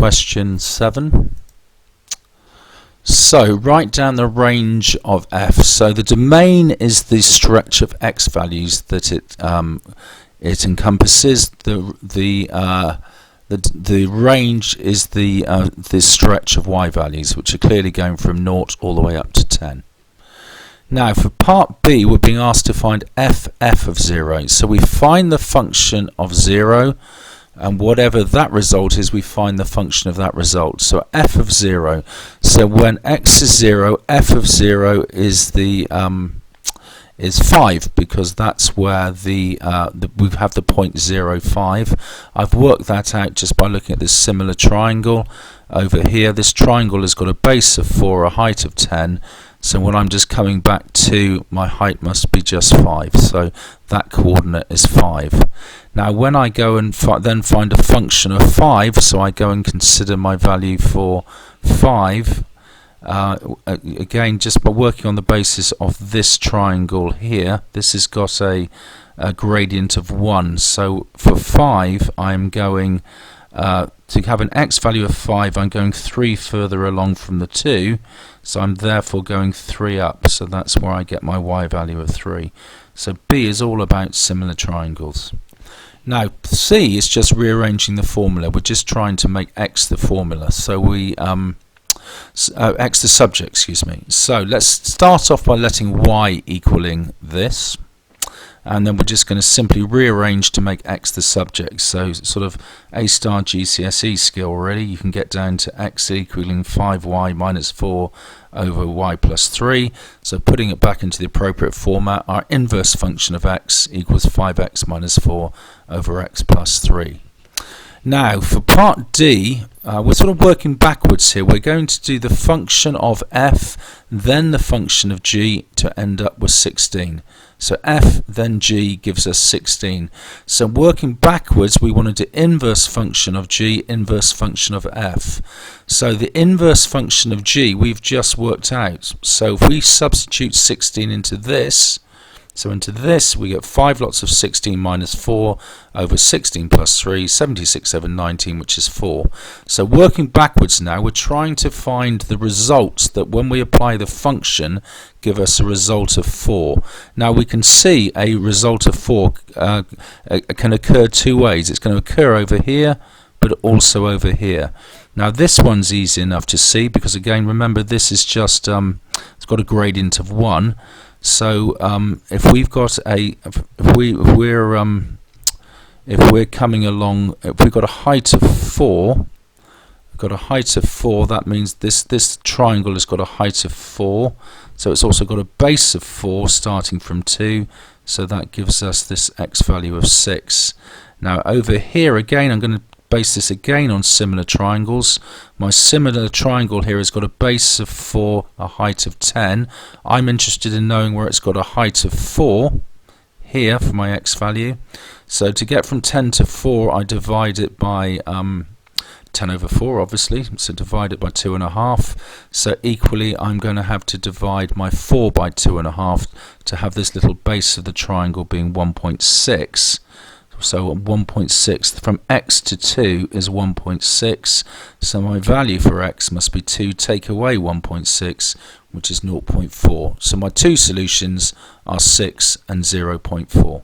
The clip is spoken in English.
question 7. So write down the range of f. So the domain is the stretch of x values that it encompasses. The range is the stretch of y values, which are clearly going from 0 all the way up to 10. Now for part B, we're being asked to find f of 0. So we find the function of 0, and whatever that result is, we find the function of that result. So f of 0. So when x is 0, f of 0 is is 5, because that's where we have the point 0, 5. I've worked that out just by looking at this similar triangle over here. This triangle has got a base of 4, a height of 10. So when I'm just coming back to, my height must be just 5. So that coordinate is 5. Now when I go and then find a function of 5, so I go and consider my value for 5, again just by working on the basis of this triangle here, this has got a gradient of 1. So for 5 I'm going to have an x value of 5, I'm going 3 further along from the 2, so I'm therefore going 3 up, so that's where I get my y value of 3. So B is all about similar triangles. Now C is just rearranging the formula. We're just trying to make x the formula, so we x the subject, excuse me. So let's start off by letting y equaling this, and then we're just going to simply rearrange to make x the subject. So sort of A star GCSE skill really. You can get down to x equaling 5y minus 4 over y plus 3. So putting it back into the appropriate format, our inverse function of x equals 5x minus 4 over x plus 3. Now for part D, we're sort of working backwards here. We're going to do the function of f, then the function of g to end up with 16. So f then g gives us 16. So working backwards, we want to do inverse function of g, inverse function of f. So the inverse function of g we've just worked out. So if we substitute 16 into this, we get 5 lots of 16 minus 4 over 16 plus 3, 76 over 19, which is 4. So working backwards now, we're trying to find the results that when we apply the function give us a result of 4. Now we can see a result of 4 can occur two ways. It's going to occur over here, but also over here. Now this one's easy enough to see, because again remember this is just it's got a gradient of 1. So if we've got if we're coming along, if we've got a height of 4, that means this triangle has got a height of 4. So it's also got a base of 4 starting from 2. So that gives us this x value of 6. Now over here again, I'm going to base this again on similar triangles. My similar triangle here has got a base of 4, a height of 10. I'm interested in knowing where it's got a height of 4 here for my x value. So to get from 10 to 4, I divide it by 10 over 4 obviously, so divide it by 2.5. So equally I'm going to have to divide my 4 by 2.5 to have this little base of the triangle being 1.6. So 1.6 from x to 2 is 1.6. So my value for x must be 2 take away 1.6, which is 0.4. So my two solutions are 6 and 0.4.